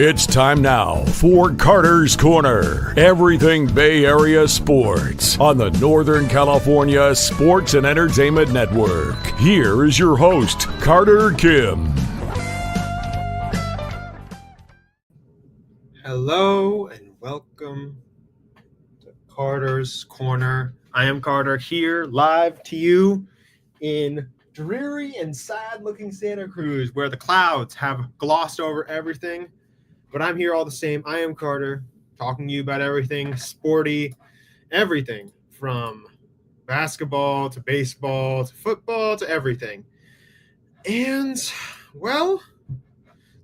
It's time now for Carter's Corner. Everything Bay Area sports on the Northern California Sports and Entertainment Network. Here is your host, Carter Kim. Hello and welcome to Carter's Corner. I am Carter here live to you in dreary and sad-looking Santa Cruz where the clouds have glossed over everything. But I'm here all the same. I am Carter, talking to you about everything sporty, everything from basketball to baseball to football to everything. And, well,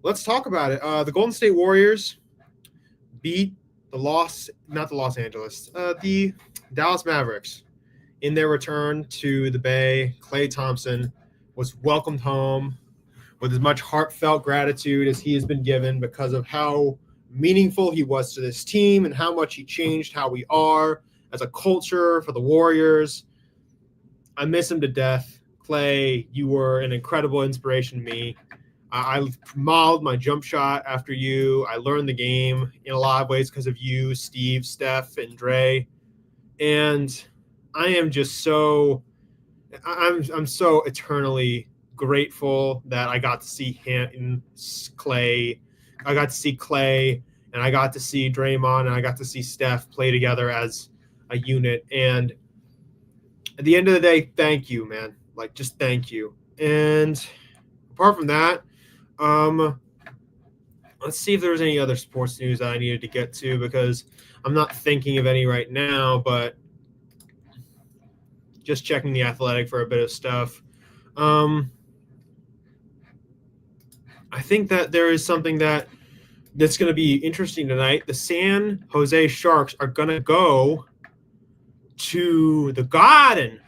let's talk about it. The Golden State Warriors beat the Dallas Mavericks in their return to the Bay. Klay Thompson was welcomed home with as much heartfelt gratitude as he has been given because of how meaningful he was to this team and how much he changed how we are as a culture for the Warriors. I miss him to death. Klay, you were an incredible inspiration to me. I modeled my jump shot after you. I learned the game in a lot of ways because of you, Steve, Steph, and Dre. And I am just so I'm so eternally grateful that I got to see Klay. I got to see Klay, and I got to see Draymond, and I got to see Steph play together as a unit. And at the end of the day, thank you, man. Like, just thank you. And apart from that, let's see if there was any other sports news that I needed to get to because I'm not thinking of any right now, but just checking The Athletic for a bit of stuff. I think that there is something that's going to be interesting tonight. The San Jose Sharks are going to go to the Garden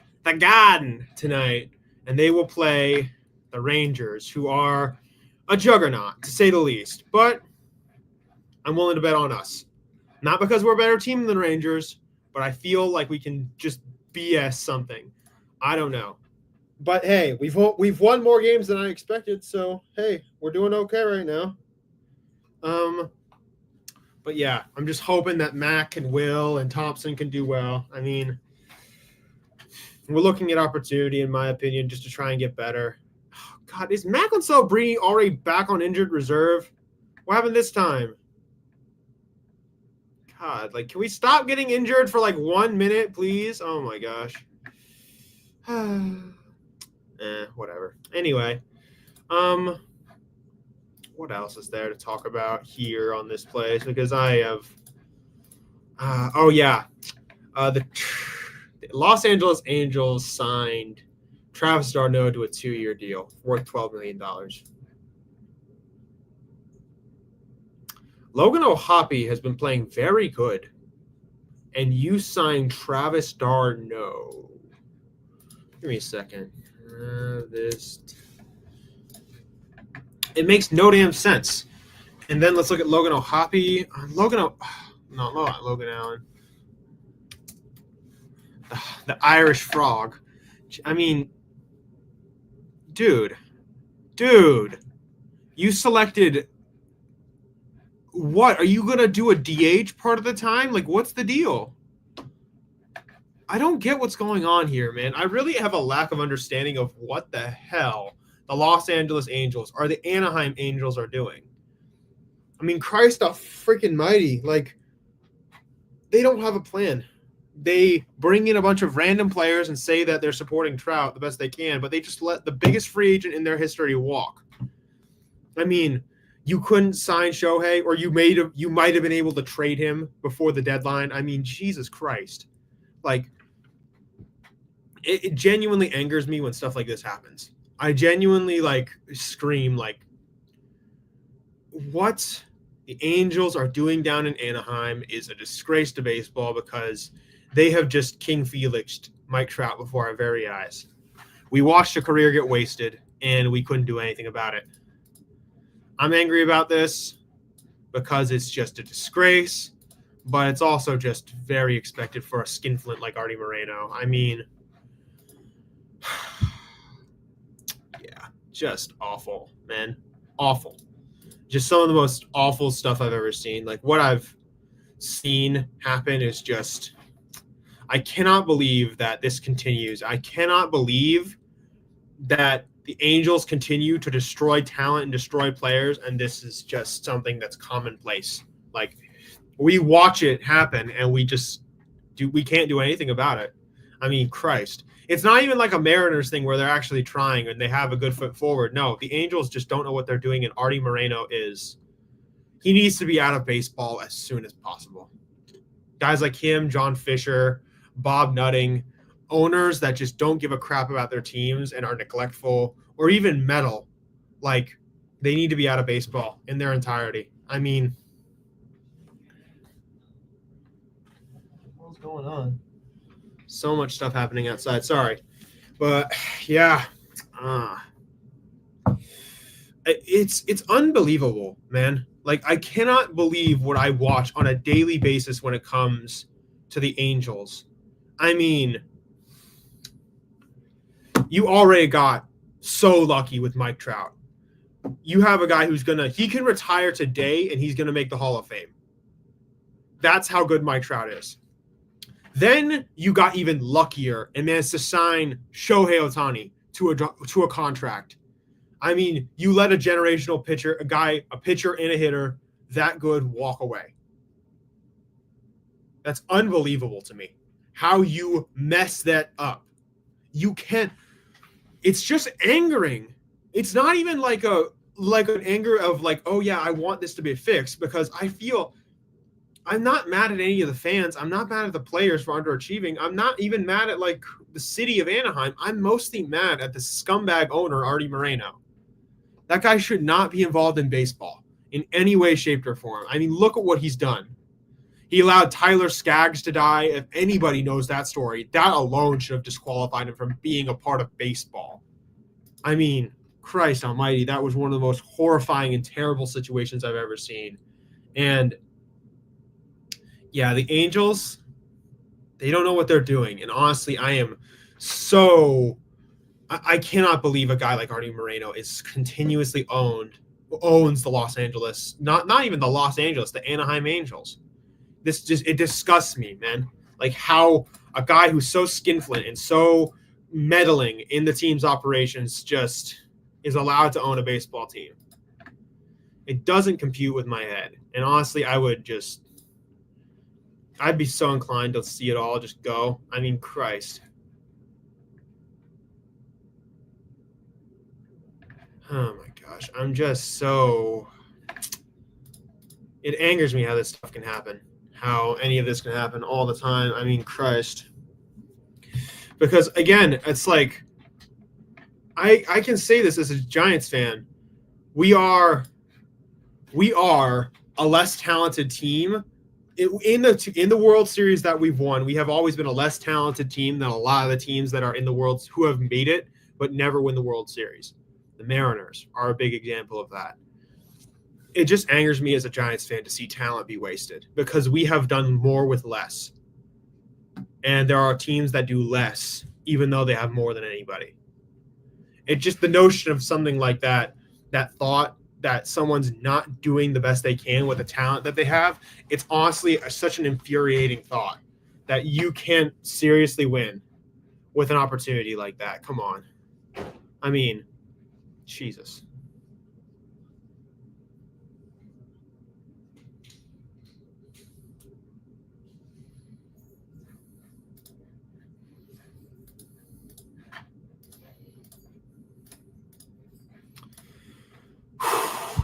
tonight, and they will play the Rangers, who are a juggernaut, to say the least. But I'm willing to bet on us. Not because we're a better team than the Rangers, but I feel like we can just BS something. I don't know. But, hey, we've won more games than I expected, so, hey, we're doing okay right now. But, yeah, I'm just hoping that Mac and Will and Thompson can do well. I mean, we're looking at opportunity, in my opinion, just to try and get better. Oh, God, is Macklin Bree already back on injured reserve? What happened this time? God, like, can we stop getting injured for, 1 minute, please? Oh, my gosh. Whatever. Anyway, what else is there to talk about here on this place? Because I have, the Los Angeles Angels signed Travis d'Arnaud to a 2-year deal worth $12 million. Logan O'Hoppe has been playing very good, and you signed Travis d'Arnaud. Give me a second. It makes no damn sense. And then let's look at Logan O'Hoppe. Not Logan Allen. The Irish Frog. I mean, dude, you selected. What? Are you going to do a DH part of the time? What's the deal? I don't get what's going on here, man. I really have a lack of understanding of what the hell the Los Angeles Angels or the Anaheim Angels are doing. I mean, Christ a freaking mighty. They don't have a plan. They bring in a bunch of random players and say that they're supporting Trout the best they can, but they just let the biggest free agent in their history walk. I mean, you couldn't sign Shohei, or you might have been able to trade him before the deadline. I mean, Jesus Christ. It genuinely angers me when stuff like this happens. I genuinely scream what the Angels are doing down in Anaheim is a disgrace to baseball because they have just King Felixed Mike Trout before our very eyes. We watched a career get wasted and we couldn't do anything about it. I'm angry about this because it's just a disgrace, but it's also just very expected for a skinflint like Artie Moreno. I mean, yeah, just awful, man. Awful. Just some of the most awful stuff I've ever seen. Like what I've seen happen is just, I cannot believe that this continues. I cannot believe that the Angels continue to destroy talent and destroy players, and this is just something that's commonplace. Like we watch it happen and we can't do anything about it. I mean, Christ. It's not even like a Mariners thing where they're actually trying and they have a good foot forward. No, the Angels just don't know what they're doing, and Artie Moreno he needs to be out of baseball as soon as possible. Guys like him, John Fisher, Bob Nutting, owners that just don't give a crap about their teams and are neglectful or even meddle, like they need to be out of baseball in their entirety. I mean, what's going on? So much stuff happening outside. Sorry. But yeah, it's unbelievable, man. Like I cannot believe what I watch on a daily basis when it comes to the Angels. I mean, you already got so lucky with Mike Trout. You have a guy he can retire today and he's going to make the Hall of Fame. That's how good Mike Trout is. Then you got even luckier and managed to sign Shohei Ohtani to a contract. I mean, you let a generational pitcher, a pitcher and a hitter that good walk away. That's unbelievable to me. How you mess that up. You can't. It's just angering. It's not even like an anger of like, oh yeah, I want this to be fixed, because I feel I'm not mad at any of the fans. I'm not mad at the players for underachieving. I'm not even mad at like the city of Anaheim. I'm mostly mad at the scumbag owner, Artie Moreno. That guy should not be involved in baseball in any way, shape, or form. I mean, look at what he's done. He allowed Tyler Skaggs to die. If anybody knows that story, that alone should have disqualified him from being a part of baseball. I mean, Christ almighty, that was one of the most horrifying and terrible situations I've ever seen. And yeah, the Angels, they don't know what they're doing. And honestly, I cannot believe a guy like Artie Moreno is continuously owns the Los Angeles, not even the Los Angeles, the Anaheim Angels. It disgusts me, man. Like how a guy who's so skinflint and so meddling in the team's operations just is allowed to own a baseball team. It doesn't compute with my head. And honestly, I'd be so inclined to see it all just go. I mean, Christ. Oh my gosh. I'm just so... It angers me how this stuff can happen. How any of this can happen all the time. I mean, Christ. Because, again, it's like, I can say this as a Giants fan. We are a less talented team. In the World Series that we've won, we have always been a less talented team than a lot of the teams that are in the world who have made it but never win the World Series. The Mariners are a big example of that. It just angers me as a Giants fan to see talent be wasted, because we have done more with less. And there are teams that do less, even though they have more than anybody. It's just the notion of something like that thought that someone's not doing the best they can with the talent that they have. It's honestly such an infuriating thought that you can't seriously win with an opportunity like that. Come on. I mean, Jesus.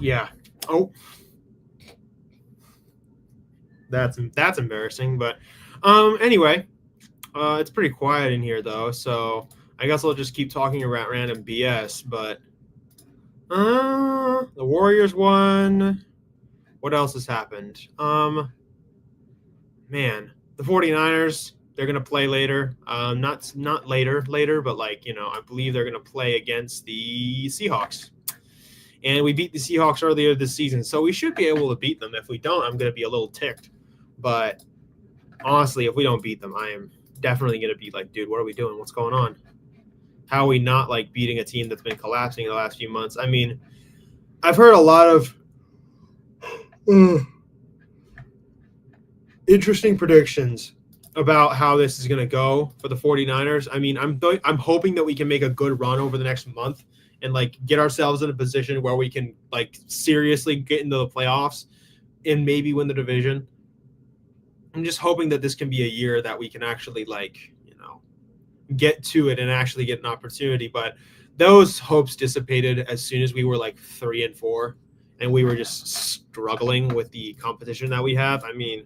Yeah. Oh. That's embarrassing, but anyway, it's pretty quiet in here though, so I guess I'll just keep talking about random BS, but the Warriors won. What else has happened? Man, the 49ers, they're going to play later. Not later, but like, I believe they're going to play against the Seahawks. And we beat the Seahawks earlier this season, so we should be able to beat them. If we don't, I'm going to be a little ticked. But honestly, if we don't beat them, I am definitely going to be like, dude, what are we doing? What's going on? How are we not like beating a team that's been collapsing in the last few months? I mean, I've heard a lot of Interesting predictions about how this is going to go for the 49ers. I mean, I'm hoping that we can make a good run over the next month and like get ourselves in a position where we can like seriously get into the playoffs and maybe win the division. I'm just hoping that this can be a year that we can actually get to it and actually get an opportunity. But those hopes dissipated as soon as we were like 3-4 and we were just struggling with the competition that we have. I mean,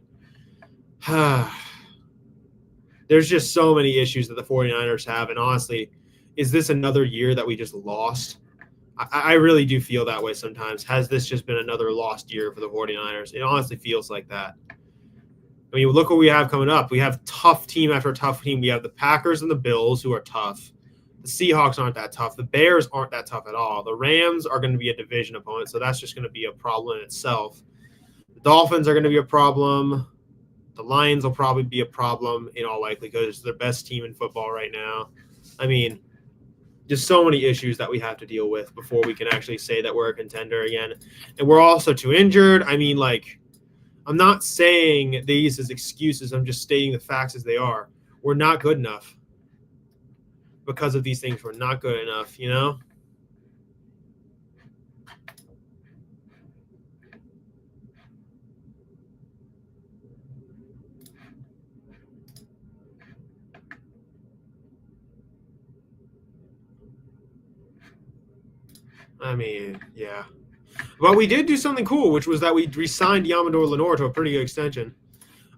there's just so many issues that the 49ers have. And honestly, is this another year that we just lost? I really do feel that way sometimes. Has this just been another lost year for the 49ers? It honestly feels like that. I mean, look what we have coming up. We have tough team after tough team. We have the Packers and the Bills, who are tough. The Seahawks aren't that tough. The Bears aren't that tough at all. The Rams are going to be a division opponent, so that's just going to be a problem in itself. The Dolphins are going to be a problem. The Lions will probably be a problem in all likelihood because it's the best team in football right now. I mean, just so many issues that we have to deal with before we can actually say that we're a contender again. And we're also too injured. I mean, like, I'm not saying these as excuses. I'm just stating the facts as they are. We're not good enough. Because of these things, we're not good enough, you know? I mean, yeah. But we did do something cool, which was that we re-signed Yamador Lenore to a pretty good extension.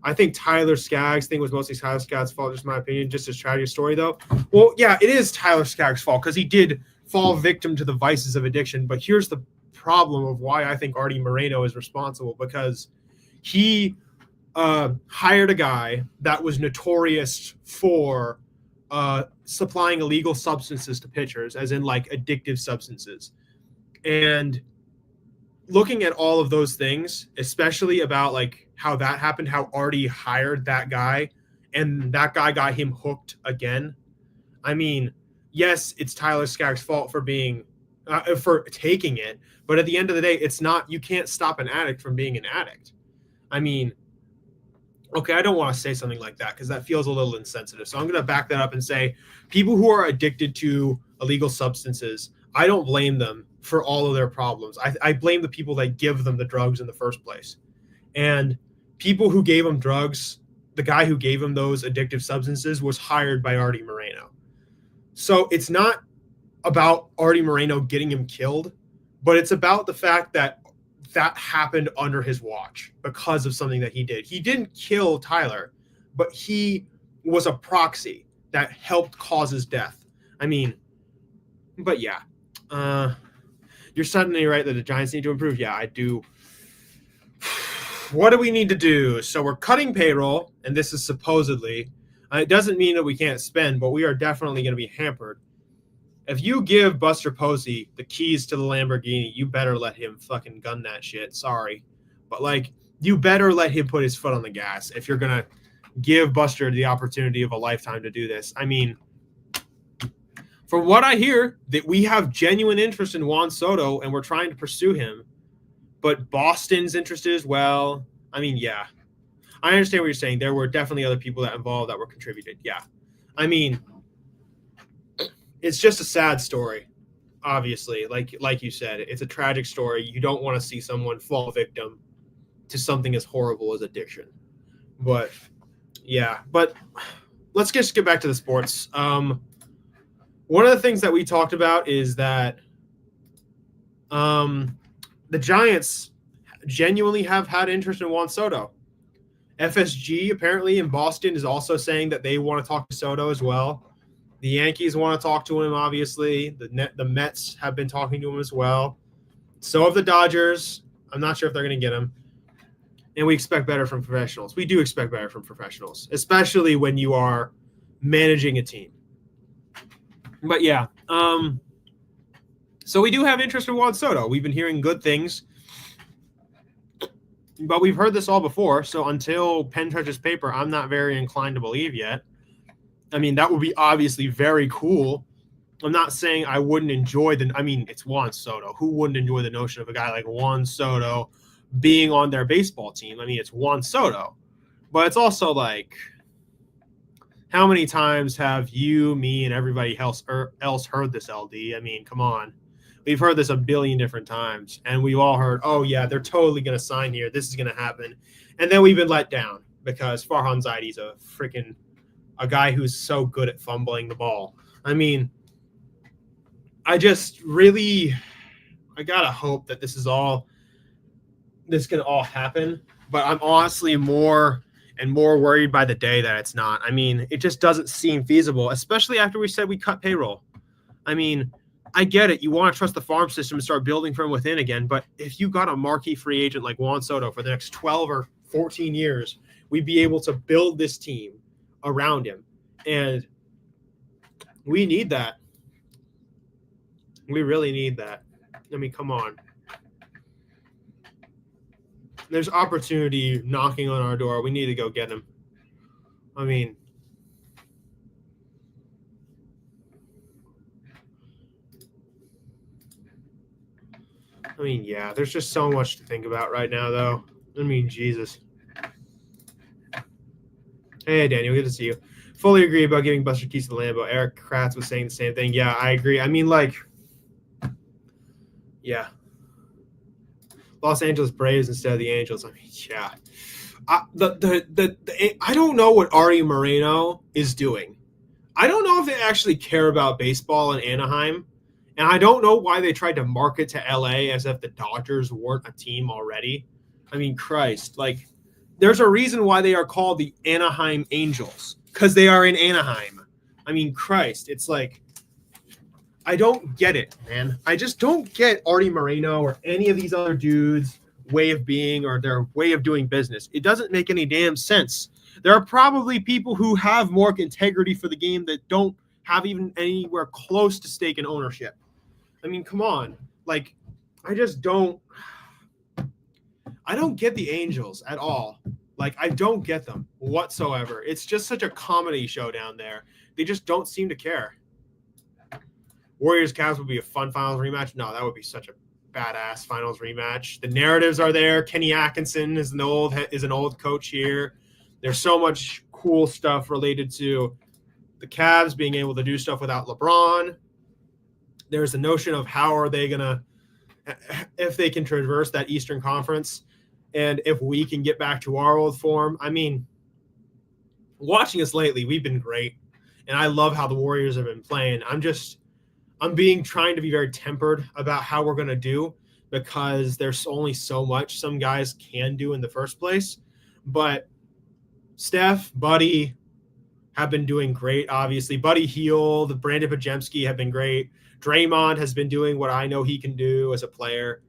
I think Tyler Skaggs thing was mostly Tyler Skaggs' fault, just my opinion, just his tragic story, though. Well, yeah, it is Tyler Skaggs' fault because he did fall victim to the vices of addiction. But here's the problem of why I think Artie Moreno is responsible, because he hired a guy that was notorious for supplying illegal substances to pitchers, as in like addictive substances. And looking at all of those things, especially about like how that happened, how Artie hired that guy and that guy got him hooked again. I mean, yes, it's Tyler Skaggs' fault for being for taking it, but at the end of the day, it's not. You can't stop an addict from being an addict. I mean, okay, I don't want to say something like that because that feels a little insensitive. So I'm going to back that up and say people who are addicted to illegal substances, I don't blame them for all of their problems. I blame the people that give them the drugs in the first place. And people who gave them drugs, the guy who gave him those addictive substances was hired by Artie Moreno. So it's not about Artie Moreno getting him killed, but it's about the fact that that happened under his watch because of something that he did. He didn't kill Tyler, but he was a proxy that helped cause his death. I mean, but yeah. You're suddenly right that the Giants need to improve. Yeah, I do. What do we need to do? So we're cutting payroll, and this is supposedly. It doesn't mean that we can't spend, but we are definitely going to be hampered. If you give Buster Posey the keys to the Lamborghini, you better let him fucking gun that shit. Sorry. But, like, you better let him put his foot on the gas if you're going to give Buster the opportunity of a lifetime to do this. I mean, from what I hear, that we have genuine interest in Juan Soto and we're trying to pursue him, but Boston's interested as well. I mean, yeah, I understand what you're saying. There were definitely other people that involved that were contributed. Yeah. I mean, it's just a sad story, obviously. Like you said, it's a tragic story. You don't want to see someone fall victim to something as horrible as addiction. But yeah, but let's just get back to the sports. One of the things that we talked about is that the Giants genuinely have had interest in Juan Soto. FSG apparently in Boston is also saying that they want to talk to Soto as well. The Yankees want to talk to him, obviously. The Mets have been talking to him as well. So have the Dodgers. I'm not sure if they're going to get him. And we expect better from professionals. We do expect better from professionals, especially when you are managing a team. But yeah, so we do have interest in Juan Soto. We've been hearing good things, but we've heard this all before. So until pen touches paper, I'm not very inclined to believe yet. I mean, that would be obviously very cool. I'm not saying I wouldn't enjoy it's Juan Soto. Who wouldn't enjoy the notion of a guy like Juan Soto being on their baseball team. I mean, it's Juan Soto, but it's also like, how many times have you, me, and everybody else heard this, LD? I mean, come on. We've heard this a billion different times, and we've all heard, oh, yeah, they're totally going to sign here. This is going to happen. And then we've been let down because Farhan Zaidi's a guy who's so good at fumbling the ball. I mean, I just really – I got to hope that this can all happen. But I'm honestly more and more worried by the day that it's not. I mean, it just doesn't seem feasible, especially after we said we cut payroll. I mean, I get it. You want to trust the farm system and start building from within again. But if you got a marquee free agent like Juan Soto for the next 12 or 14 years, we'd be able to build this team around him. And we need that. We really need that. I mean, come on. There's opportunity knocking on our door. We need to go get him. I mean, yeah, there's just so much to think about right now, though. I mean, Jesus. Hey, Daniel, good to see you. Fully agree about giving Buster Keys to the Lambo. Eric Kratz was saying the same thing. Yeah, I agree. I mean, like, yeah. Los Angeles Braves instead of the Angels. I mean, yeah. I don't know what Artie Moreno is doing. I don't know if they actually care about baseball in Anaheim. And I don't know why they tried to market to LA as if the Dodgers weren't a team already. I mean, Christ. Like, there's a reason why they are called the Anaheim Angels. Because they are in Anaheim. I mean, Christ. It's like, I don't get it, man. I just don't get Artie Moreno or any of these other dudes' way of being or their way of doing business. It doesn't make any damn sense. There are probably people who have more integrity for the game that don't have even anywhere close to stake in ownership. I mean, come on. Like, I don't get the Angels at all. Like, I don't get them whatsoever. It's just such a comedy show down there. They just don't seem to care. Warriors Cavs would be a fun finals rematch. No, that would be such a badass finals rematch. The narratives are there. Kenny Atkinson is an old coach here. There's so much cool stuff related to the Cavs being able to do stuff without LeBron. There's the notion of how are they gonna, if they can traverse that Eastern Conference, and if we can get back to our old form. I mean, watching us lately, we've been great, and I love how the Warriors have been playing. I'm trying to be very tempered about how we're going to do because there's only so much some guys can do in the first place. But Steph, Buddy have been doing great, obviously. Buddy Hield, Brandon Podziemski have been great. Draymond has been doing what I know he can do as a player.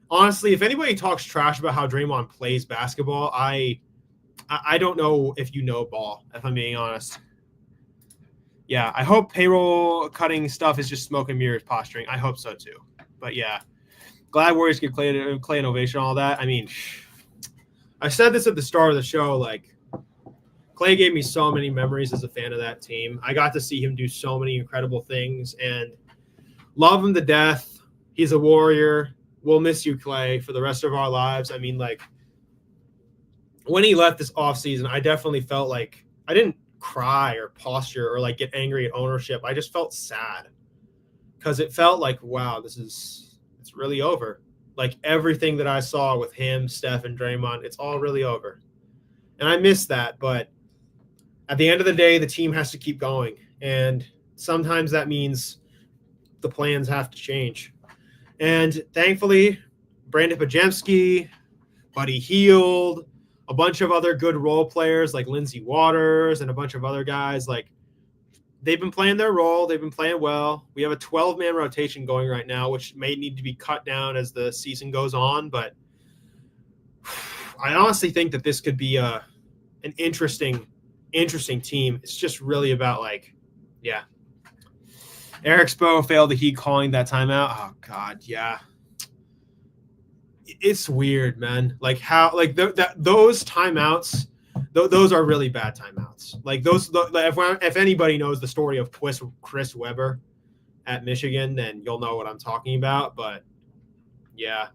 Honestly, if anybody talks trash about how Draymond plays basketball, I don't know if you know ball, if I'm being honest. Yeah, I hope payroll cutting stuff is just smoke and mirrors posturing. I hope so too. But yeah, glad Warriors get Clay an ovation, all that. I mean, I said this at the start of the show. Like, Clay gave me so many memories as a fan of that team. I got to see him do so many incredible things and love him to death. He's a Warrior. We'll miss you, Clay, for the rest of our lives. I mean, like, when he left this offseason, I definitely felt like I didn't cry or posture or like get angry at ownership. I just felt sad because it felt like, wow, it's really over. Like, everything that I saw with him, Steph, and Draymond, it's all really over. And I miss that. But at the end of the day, the team has to keep going. And sometimes that means the plans have to change. And thankfully, Brandon Podziemski, Buddy Hield, a bunch of other good role players like Lindsey Waters and a bunch of other guys, like, they've been playing their role. They've been playing well. We have a 12-man rotation going right now, which may need to be cut down as the season goes on. But I honestly think that this could be an interesting team. It's just really about, like, yeah. Eric Spo failed the Heat calling that timeout. Oh, God, yeah. It's weird, man. Like, how, like, those timeouts, those are really bad timeouts. Like, those, if anybody knows the story of Chris Webber at Michigan, then you'll know what I'm talking about. But, yeah.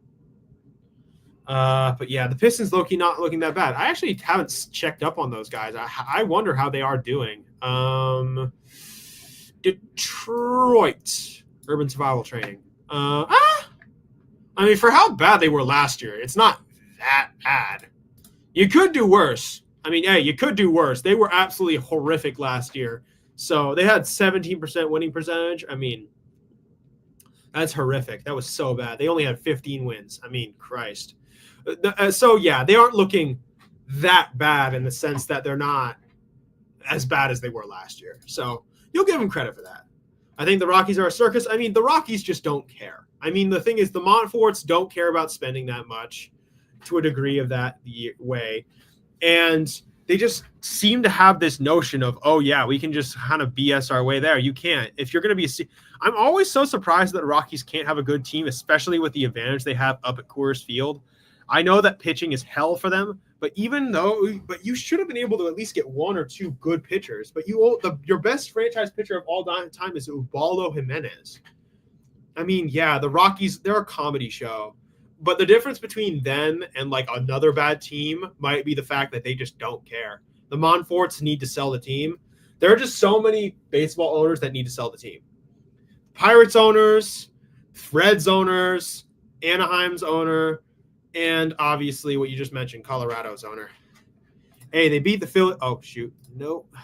But yeah, the Pistons low-key not looking that bad. I actually haven't checked up on those guys. I wonder how they are doing. Detroit Urban Survival Training. I mean, for how bad they were last year, it's not that bad. You could do worse. I mean, hey, you could do worse. They were absolutely horrific last year. So they had 17% winning percentage. I mean, that's horrific. That was so bad. They only had 15 wins. I mean, Christ. So, yeah, they aren't looking that bad in the sense that they're not as bad as they were last year. So you'll give them credit for that. I think the Rockies are a circus. I mean, the Rockies just don't care. I mean, the thing is, the Montforts don't care about spending that much to a degree of that way. And they just seem to have this notion of, oh, yeah, we can just kind of BS our way there. You can't. If you're going to be I'm always so surprised that the Rockies can't have a good team, especially with the advantage they have up at Coors Field. I know that pitching is hell for them, but you should have been able to at least get one or two good pitchers. But your best franchise pitcher of all time is Ubaldo Jimenez. I mean, yeah, the Rockies, they're a comedy show. But the difference between them and like another bad team might be the fact that they just don't care. The Montforts need to sell the team. There are just so many baseball owners that need to sell the team. Pirates owners, Reds owners, Anaheim's owner, and obviously what you just mentioned, Colorado's owner. Hey, they beat the Phillies. Oh, shoot. Nope.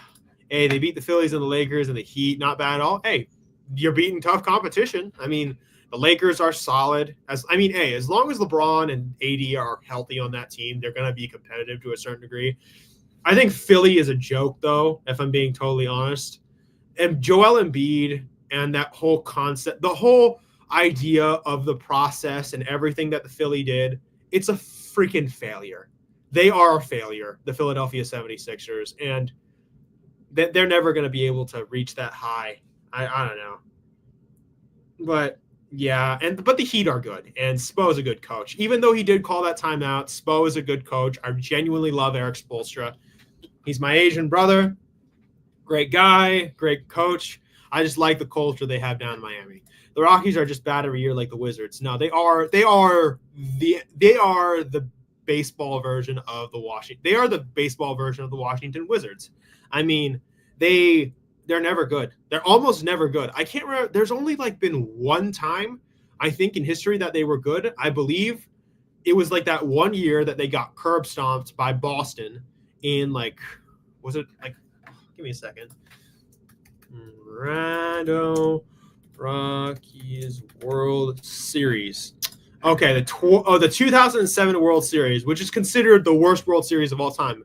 Hey, they beat the Phillies and the Lakers and the Heat. Not bad at all. Hey, you're beating tough competition. I mean, the Lakers are solid. As long as LeBron and AD are healthy on that team, they're going to be competitive to a certain degree. I think Philly is a joke, though, if I'm being totally honest. And Joel Embiid and that whole concept, the whole idea of the process and everything that the Philly did, it's a freaking failure. They are a failure, the Philadelphia 76ers, and they're never going to be able to reach that high. I don't know. But yeah, but the Heat are good, and Spo is a good coach. Even though he did call that timeout, Spo is a good coach. I genuinely love Eric Spoelstra. He's my Asian brother. Great guy, great coach. I just like the culture they have down in Miami. The Rockies are just bad every year like the Wizards. No, they are the baseball version of the Washington. They are the baseball version of the Washington Wizards. I mean, they're never good. They're almost never good. I can't remember. There's only been one time, I think, in history that they were good. I believe it was that one year that they got curb stomped by Boston in was it give me a second. Colorado Rockies World Series. Okay, the 2007 World Series, which is considered the worst World Series of all time.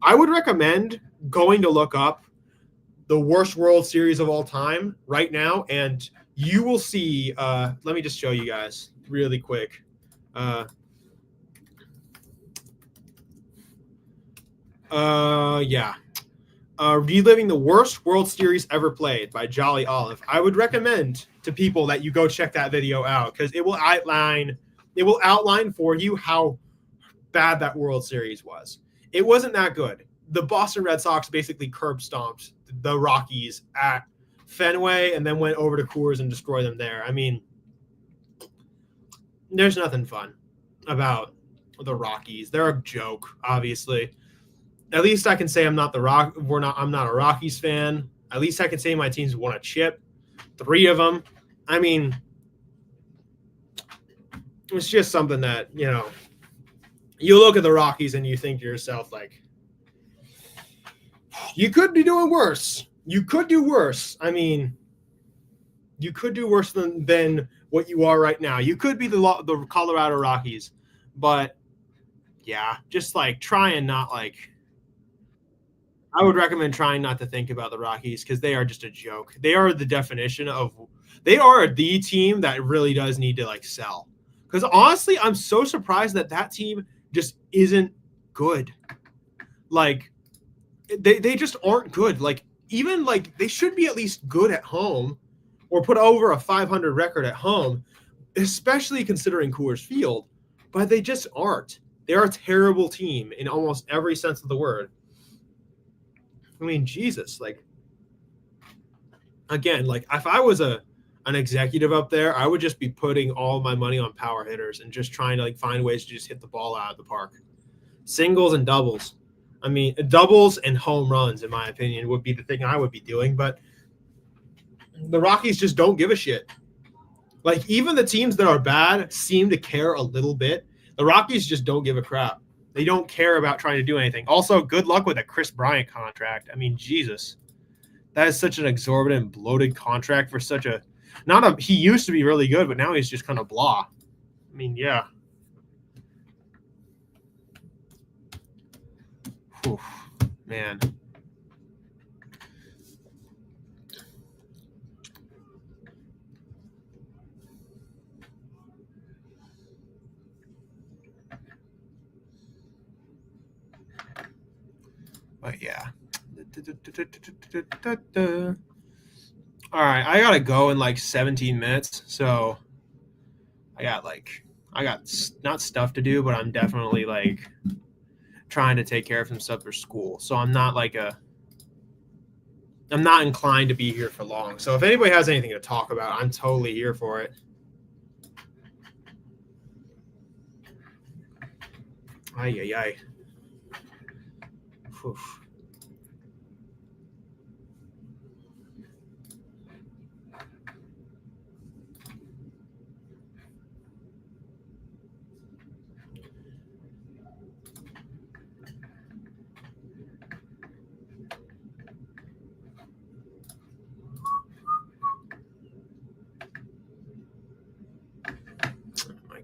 I would recommend going to look up the worst World Series of all time right now, and you will see. Let me just show you guys really quick. Reliving the worst World Series ever played by Jolly Olive. I would recommend to people that you go check that video out because it will outline for you how bad that World Series was. It wasn't that good. The Boston Red Sox basically curb stomped the Rockies at Fenway and then went over to Coors and destroyed them there. I mean, there's nothing fun about the Rockies. They're a joke, obviously. At least I can say I'm not a Rockies fan. At least I can say my team's won a chip, 3 of them. I mean, it's just something that, you look at the Rockies and you think to yourself, you could be doing worse. You could do worse. I mean, you could do worse than what you are right now. You could be the Colorado Rockies, but yeah, just try and not I would recommend trying not to think about the Rockies because they are just a joke. They are the definition of – they are the team that really does need to, sell. Because, honestly, I'm so surprised that team just isn't good. They just aren't good. Even they should be at least good at home or put over a 500 record at home, especially considering Coors Field. But they just aren't. They're a terrible team in almost every sense of the word. I mean, Jesus, again, if I was a an executive up there, I would just be putting all my money on power hitters and just trying to like find ways to just hit the ball out of the park. Singles and doubles. I mean, doubles and home runs, in my opinion, would be the thing I would be doing. But the Rockies just don't give a shit. Like, even the teams that are bad seem to care a little bit. The Rockies just don't give a crap. They don't care about trying to do anything. Also, good luck with a Chris Bryant contract. I mean, Jesus. That is such an exorbitant, bloated contract for such a – he used to be really good, but now he's just kind of blah. I mean, yeah. Whew, man. But yeah. All right, I gotta go in like 17 minutes, so I got not stuff to do, but I'm definitely like trying to take care of some stuff for school. So I'm not inclined to be here for long. So if anybody has anything to talk about, I'm totally here for it. Ay. Whew.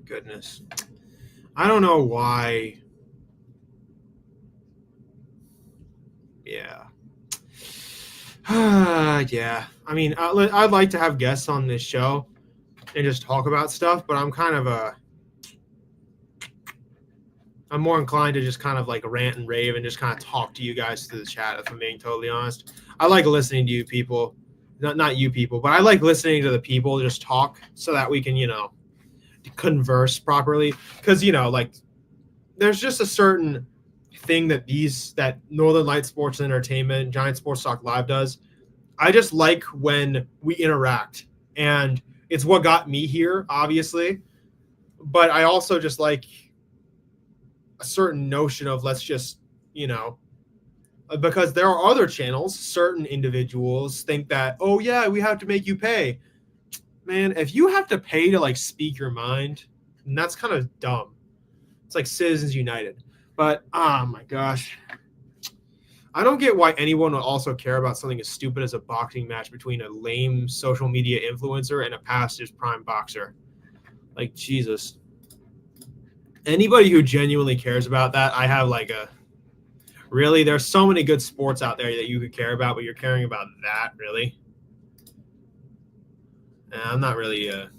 Goodness. I don't know why. Yeah. Yeah. I mean, I'd like to have guests on this show and just talk about stuff, but I'm more inclined to just kind of like rant and rave and just kind of talk to you guys through the chat, if I'm being totally honest. I like listening to you people. Not you people, but I like listening to the people just talk so that we can, converse properly, because like there's just a certain thing that Northern Light Sports Entertainment, Giant Sports Talk Live does. I just like when we interact, and it's what got me here, obviously, but I also just like a certain notion of let's just because there are other channels, certain individuals think that, oh yeah, we have to make you pay. Man, if you have to pay to like speak your mind, then that's kind of dumb. It's like Citizens United. But oh my gosh, I don't get why anyone would also care about something as stupid as a boxing match between a lame social media influencer and a past his prime boxer. Like, Jesus. Anybody who genuinely cares about that, I have like really, there's so many good sports out there that you could care about, but you're caring about that, really? I'm not really and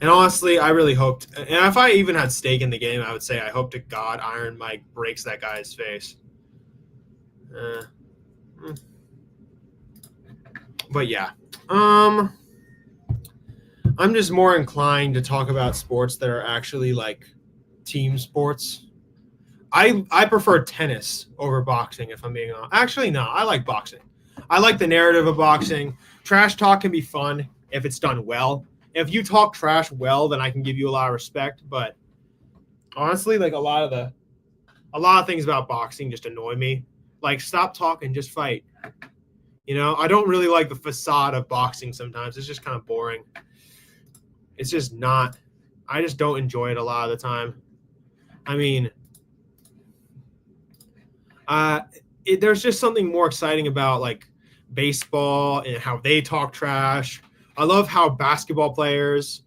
honestly, I really hoped, and if I even had stake in the game, I would say I hope to God Iron Mike breaks that guy's face. But yeah, I'm just more inclined to talk about sports that are actually like team sports. I prefer tennis over boxing, if I'm being honest. Actually, no, I like boxing. I like the narrative of boxing. Trash talk can be fun if it's done well. If you talk trash well, then I can give you a lot of respect. But honestly, like a lot of things about boxing just annoy me. Like, stop talking, just fight. I don't really like the facade of boxing sometimes. It's just kind of boring. It's just not. I just don't enjoy it a lot of the time. I mean, there's just something more exciting about like baseball and how they talk trash. I love how basketball players,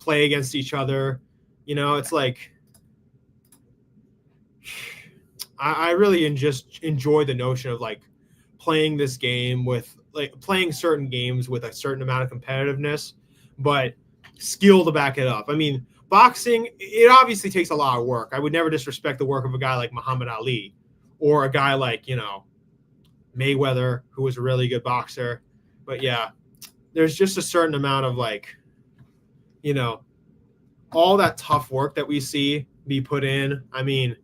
play against each other. It's like I really just enjoy the notion of like playing this game with like playing certain games with a certain amount of competitiveness, but skill to back it up. I mean, boxing, it obviously takes a lot of work. I would never disrespect the work of a guy like Muhammad Ali or a guy like, Mayweather, who was a really good boxer. But yeah, there's just a certain amount of like, all that tough work that we see be put in. I mean,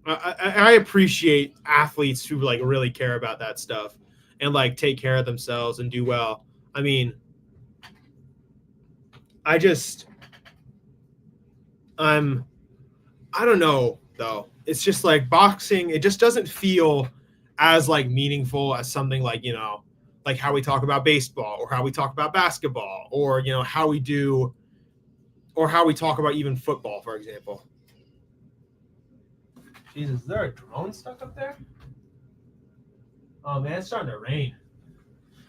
I appreciate athletes who like really care about that stuff. and like take care of themselves and do well. I mean, I don't know though. It's just like boxing, it just doesn't feel as like meaningful as something like, like how we talk about baseball or how we talk about basketball or, how we do or how we talk about even football, for example. Jesus, is there a drone stuck up there? Oh man, it's starting to rain.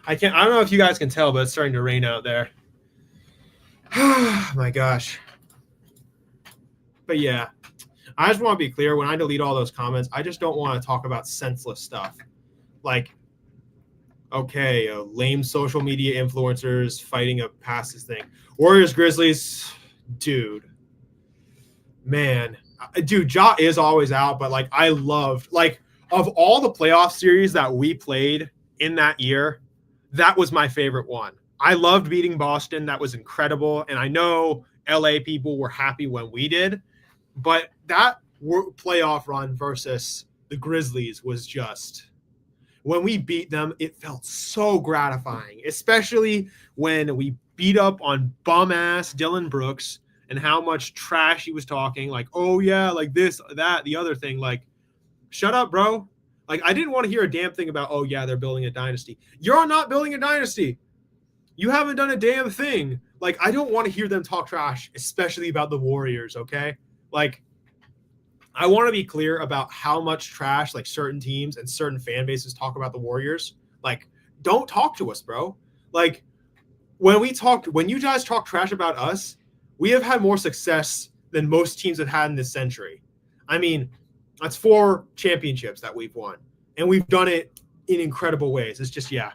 I don't know if you guys can tell, but it's starting to rain out there. My gosh. But yeah, I just want to be clear. When I delete all those comments, I just don't want to talk about senseless stuff. Like, okay, lame social media influencers fighting a passes thing. Warriors, Grizzlies, dude. Man. Dude, Ja is always out, but like I loved, like, of all the playoff series that we played in that year, that was my favorite one. I loved beating Boston. That was incredible. And I know LA people were happy when we did, but that playoff run versus the Grizzlies was just, when we beat them, it felt so gratifying, especially when we beat up on bum-ass Dylan Brooks and how much trash he was talking, like, oh, yeah, like this, that, the other thing. Like, shut up, bro. Like, I didn't want to hear a damn thing about, oh, yeah, they're building a dynasty. You're not building a dynasty. You haven't done a damn thing. Like, I don't want to hear them talk trash, especially about the Warriors, okay? Like, I want to be clear about how much trash, like, certain teams and certain fan bases talk about the Warriors. Like, don't talk to us, bro. Like, when you guys talk trash about us, we have had more success than most teams have had in this century. I mean, that's 4 championships that we've won, and we've done it in incredible ways. It's just, yeah.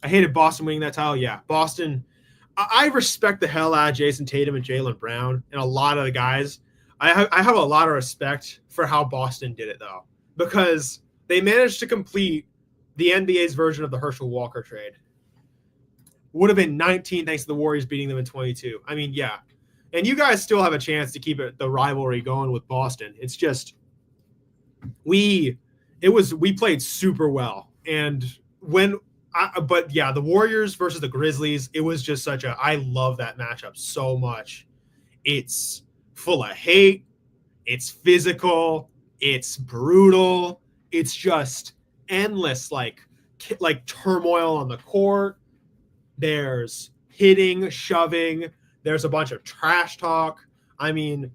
I hated Boston winning that title. Yeah, Boston. I respect the hell out of Jason Tatum and Jaylen Brown and a lot of the guys. I have a lot of respect for how Boston did it, though, because they managed to complete the NBA's version of the Herschel Walker trade. Would have been 19 thanks to the Warriors beating them in 22. I mean, yeah. And you guys still have a chance to keep the rivalry going with Boston. It's just we played super well. And but yeah, the Warriors versus the Grizzlies, it was just I love that matchup so much. It's full of hate. It's physical. It's brutal. It's just endless, like turmoil on the court. There's hitting, shoving. There's a bunch of trash talk. I mean,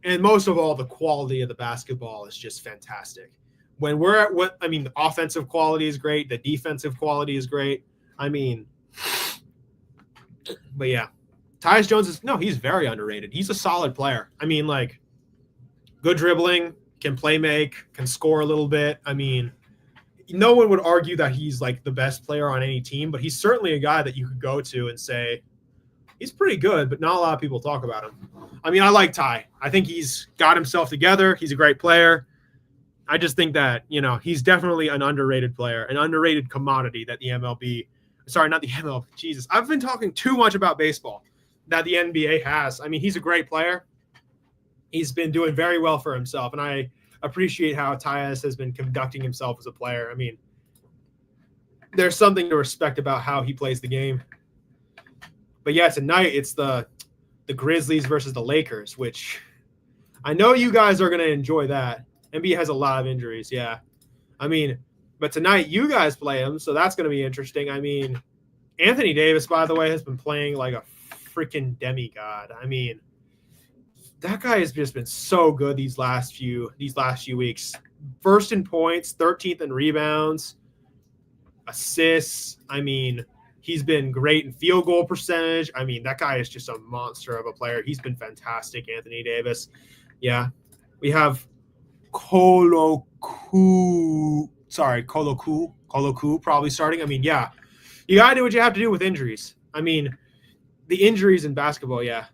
and most of all, the quality of the basketball is just fantastic. When we're at the offensive quality is great. The defensive quality is great. I mean, but yeah, Tyus Jones he's very underrated. He's a solid player. I mean, like, good dribbling, can play make, can score a little bit. I mean, no one would argue that he's like the best player on any team, but he's certainly a guy that you could go to and say, he's pretty good, but not a lot of people talk about him. I mean, I like Ty. I think he's got himself together. He's a great player. I just think that, he's definitely an underrated player, an underrated commodity that the MLB – sorry, not the MLB. Jesus. I've been talking too much about baseball that the NBA has. I mean, he's a great player. He's been doing very well for himself, and I appreciate how Tyus has been conducting himself as a player. I mean, there's something to respect about how he plays the game. But yeah, tonight it's the Grizzlies versus the Lakers, which I know you guys are going to enjoy that. NBA has a lot of injuries, yeah. I mean, but tonight you guys play them, so that's going to be interesting. I mean, Anthony Davis, by the way, has been playing like a freaking demigod. I mean, that guy has just been so good these last few weeks. First in points, 13th in rebounds, assists. I mean, he's been great in field goal percentage. I mean, that guy is just a monster of a player. He's been fantastic, Anthony Davis. Yeah, we have Koloku probably starting. I mean, yeah, you got to do what you have to do with injuries. I mean, the injuries in basketball, yeah.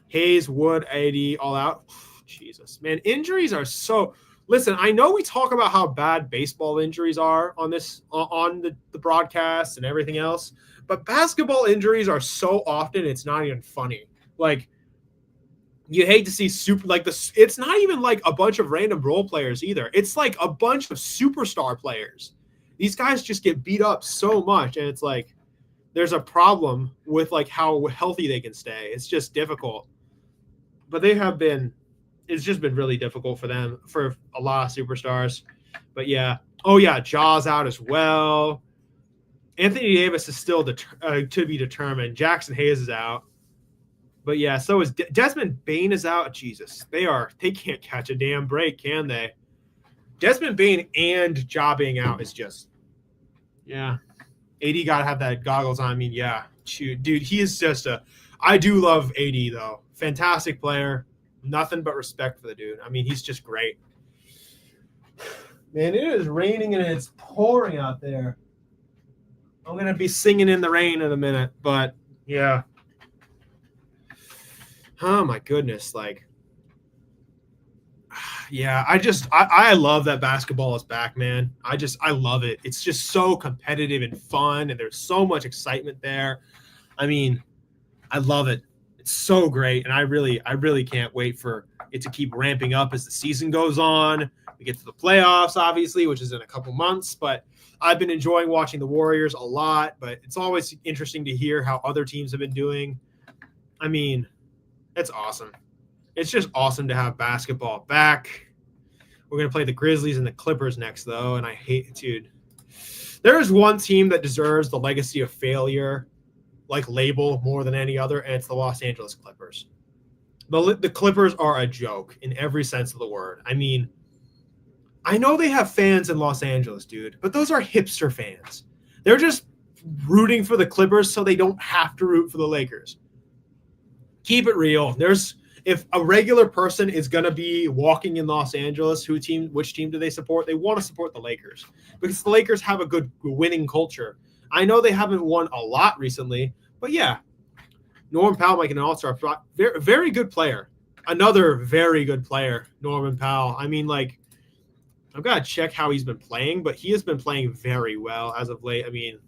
Hayes, Wood, AD, all out. Jesus, man, injuries are so – listen, I know we talk about how bad baseball injuries are on the broadcast and everything else, but basketball injuries are so often it's not even funny. Like, you hate to see it's not even like a bunch of random role players either. It's like a bunch of superstar players These guys just get beat up so much, and it's like there's a problem with like how healthy they can stay. It's just difficult. But it's just been really difficult for them, for a lot of superstars. But yeah. Oh yeah, Jaws out as well. Anthony Davis is still to be determined. Jackson Hayes is out. But yeah, so is Desmond Bane is out. Jesus, they can't catch a damn break, can they? Desmond Bane and Ja being out is just, yeah. AD got to have that goggles on. I mean, yeah, shoot, dude, he is just I do love AD though. Fantastic player. Nothing but respect for the dude. I mean, he's just great. Man, it is raining and it's pouring out there. I'm going to be singing in the rain in a minute, but yeah. Oh my goodness. Like, yeah, I love that basketball is back, man. I love it. It's just so competitive and fun, and there's so much excitement there. I mean, I love it. It's so great, and I really can't wait for it to keep ramping up as the season goes on. We get to the playoffs, obviously, which is in a couple months, but I've been enjoying watching the Warriors a lot, but it's always interesting to hear how other teams have been doing. I mean, it's awesome. It's just awesome to have basketball back. We're going to play the Grizzlies and the Clippers next, though, and I hate it, dude. There is one team that deserves the legacy of failure, like label, more than any other, and it's the Los Angeles Clippers. The Clippers are a joke in every sense of the word. I mean, I know they have fans in Los Angeles, dude, but those are hipster fans. They're just rooting for the Clippers so they don't have to root for the Lakers. Keep it real. If a regular person is going to be walking in Los Angeles, which team do they support? They want to support the Lakers because the Lakers have a good winning culture. I know they haven't won a lot recently, but yeah, Norman Powell making an all-star. Very, very good player. Another very good player, Norman Powell. I mean, like, I've got to check how he's been playing, but he has been playing very well as of late. I mean,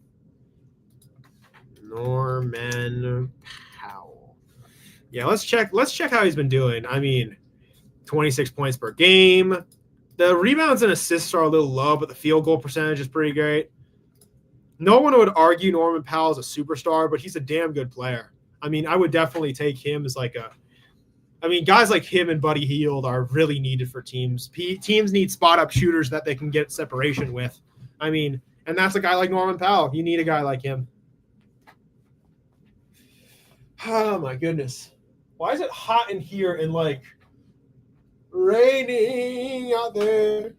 Norman Powell. Yeah, let's check how he's been doing. I mean, 26 points per game. The rebounds and assists are a little low, but the field goal percentage is pretty great. No one would argue Norman Powell is a superstar, but he's a damn good player. I mean, I would definitely take him as guys like him and Buddy Hield are really needed for teams. Teams need spot-up shooters that they can get separation with. I mean, and that's a guy like Norman Powell. You need a guy like him. Oh, my goodness. Why is it hot in here and, like, raining out there?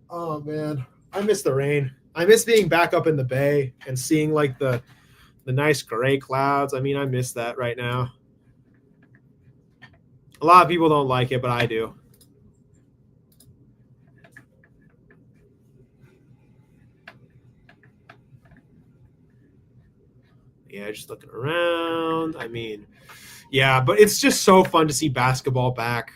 Oh, man. I miss the rain. I miss being back up in the bay and seeing, like, the nice gray clouds. I mean, I miss that right now. A lot of people don't like it, but I do. Yeah, just looking around. I mean, yeah, but it's just so fun to see basketball back.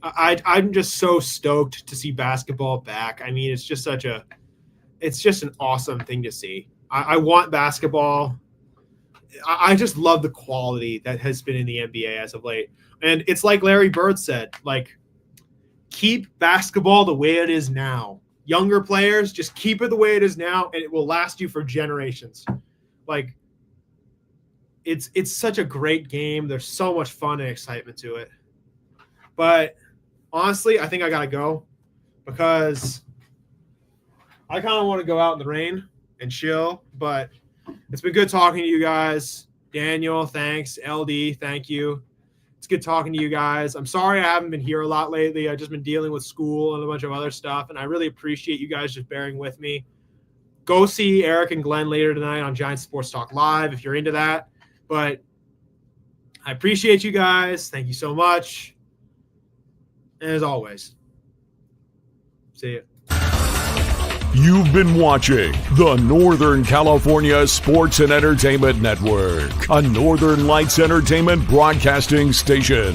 I'm just so stoked to see basketball back. I mean, it's just an awesome thing to see. I want basketball. I just love the quality that has been in the NBA as of late. And it's like Larry Bird said, like, keep basketball the way it is now. Younger players, just keep it the way it is now, and it will last you for generations. Like, it's such a great game. There's so much fun and excitement to it. But honestly, I think I got to go because I kind of want to go out in the rain and chill. But it's been good talking to you guys. Daniel, thanks. LD, thank you. It's good talking to you guys. I'm sorry I haven't been here a lot lately. I've just been dealing with school and a bunch of other stuff, and I really appreciate you guys just bearing with me. Go see Eric and Glenn later tonight on Giants Sports Talk Live if you're into that. But I appreciate you guys. Thank you so much. And as always, see you. You've been watching the Northern California Sports and Entertainment Network, a Northern Lights Entertainment broadcasting station.